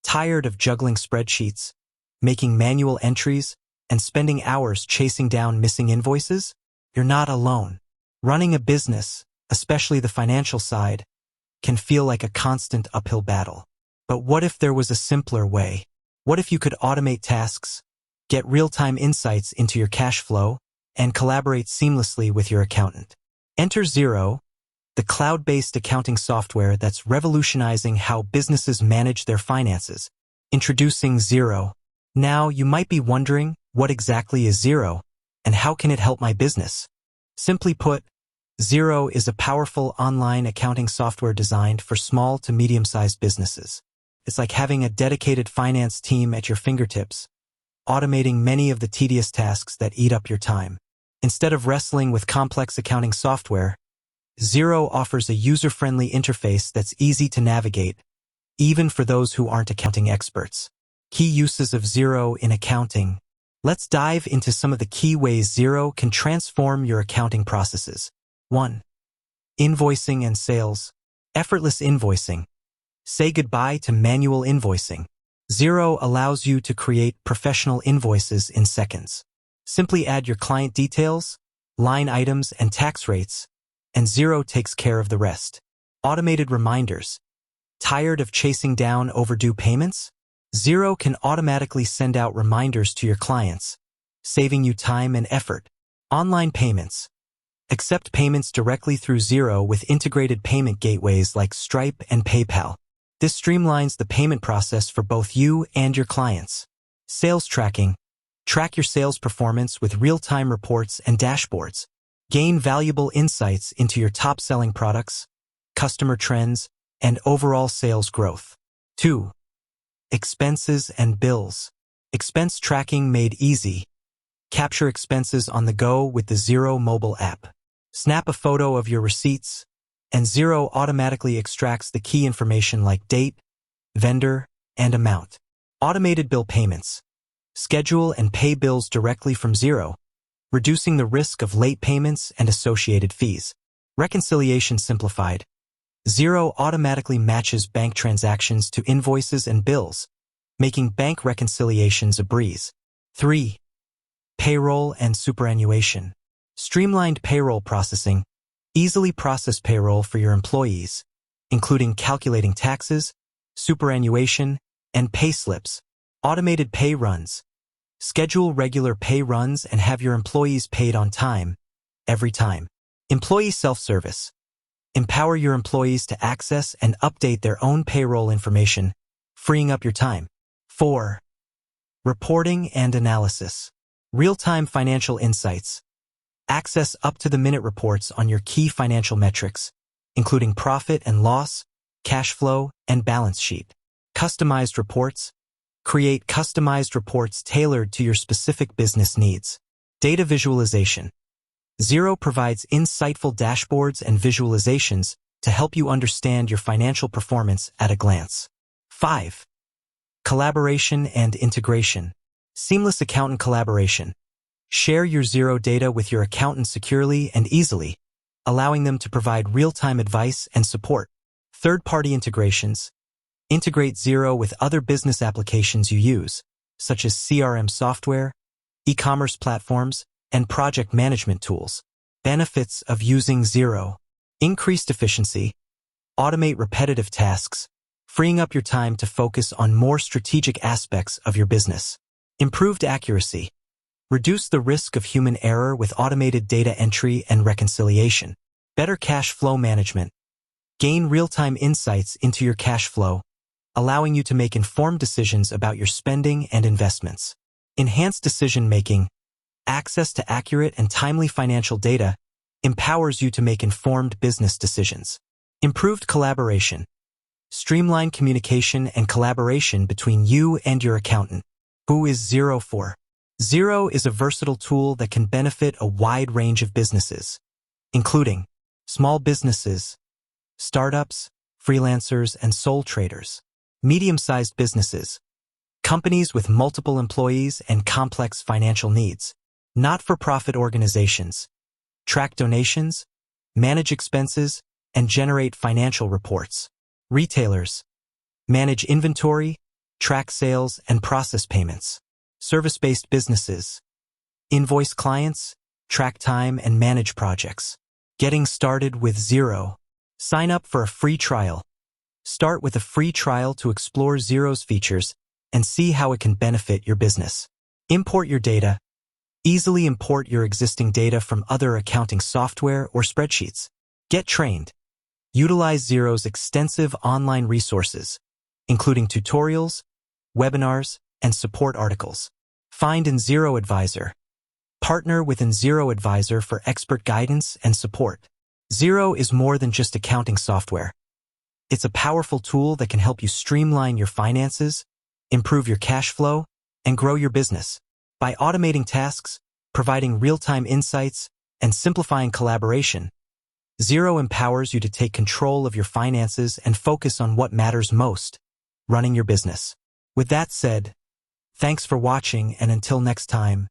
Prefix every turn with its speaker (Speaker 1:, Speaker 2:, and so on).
Speaker 1: Tired of juggling spreadsheets, making manual entries, and spending hours chasing down missing invoices? You're not alone. Running a business, especially the financial side, can feel like a constant uphill battle. But what if there was a simpler way? What if you could automate tasks, get real-time insights into your cash flow, and collaborate seamlessly with your accountant? Enter Xero, the cloud-based accounting software that's revolutionizing how businesses manage their finances. Introducing Xero. Now, you might be wondering, what exactly is Xero, and how can it help my business? Simply put, Xero is a powerful online accounting software designed for small to medium-sized businesses. It's like having a dedicated finance team at your fingertips, automating many of the tedious tasks that eat up your time. Instead of wrestling with complex accounting software, Xero offers a user-friendly interface that's easy to navigate, even for those who aren't accounting experts. Key uses of Xero in accounting. Let's dive into some of the key ways Xero can transform your accounting processes. 1. Invoicing and sales. Effortless invoicing. Say goodbye to manual invoicing. Xero allows you to create professional invoices in seconds. Simply add your client details, line items, and tax rates, and Xero takes care of the rest. Automated reminders. Tired of chasing down overdue payments? Xero can automatically send out reminders to your clients, saving you time and effort. Online payments. Accept payments directly through Xero with integrated payment gateways like Stripe and PayPal. This streamlines the payment process for both you and your clients. Sales tracking. Track your sales performance with real-time reports and dashboards. Gain valuable insights into your top-selling products, customer trends, and overall sales growth. 2. Expenses and bills. Expense tracking made easy. Capture expenses on the go with the Xero mobile app. Snap a photo of your receipts, and Xero automatically extracts the key information like date, vendor, and amount. Automated bill payments. Schedule and pay bills directly from Xero, reducing the risk of late payments and associated fees. Reconciliation simplified. Xero automatically matches bank transactions to invoices and bills, making bank reconciliations a breeze. 3. Payroll and superannuation. Streamlined payroll processing. Easily process payroll for your employees, including calculating taxes, superannuation, and pay slips. Automated pay runs. Schedule regular pay runs and have your employees paid on time, every time. Employee self-service. Empower your employees to access and update their own payroll information, freeing up your time. 4. Reporting and analysis. Real-time financial insights. Access up-to-the-minute reports on your key financial metrics, including profit and loss, cash flow, and balance sheet. Customized reports. Create customized reports tailored to your specific business needs. Data visualization. Xero provides insightful dashboards and visualizations to help you understand your financial performance at a glance. 5. Collaboration and integration. Seamless accountant collaboration. Share your Xero data with your accountant securely and easily, allowing them to provide real-time advice and support. Third-party integrations. Integrate Xero with other business applications you use, such as CRM software, e-commerce platforms, and project management tools. Benefits of using Xero. Increased efficiency. Automate repetitive tasks, freeing up your time to focus on more strategic aspects of your business. Improved accuracy. Reduce the risk of human error with automated data entry and reconciliation. Better cash flow management. Gain real-time insights into your cash flow, allowing you to make informed decisions about your spending and investments. Enhanced decision-making. Access to accurate and timely financial data empowers you to make informed business decisions. Improved collaboration. Streamline communication and collaboration between you and your accountant. Who is Xero for? Xero is a versatile tool that can benefit a wide range of businesses, including small businesses, startups, freelancers, and sole traders, medium-sized businesses, companies with multiple employees and complex financial needs, not-for-profit organizations, track donations, manage expenses, and generate financial reports, retailers, manage inventory, track sales and process payments. Service-based businesses. Invoice clients, track time and manage projects. Getting started with Xero. Sign up for a free trial. Start with a free trial to explore Xero's features and see how it can benefit your business. Import your data. Easily import your existing data from other accounting software or spreadsheets. Get trained. Utilize Xero's extensive online resources, including tutorials, webinars, and support articles. Find an Xero advisor. Partner with an Xero advisor for expert guidance and support. Xero is more than just accounting software. It's a powerful tool that can help you streamline your finances, improve your cash flow, and grow your business. By automating tasks, providing real-time insights, and simplifying collaboration, Xero empowers you to take control of your finances and focus on what matters most, running your business. With that said, thanks for watching, and until next time,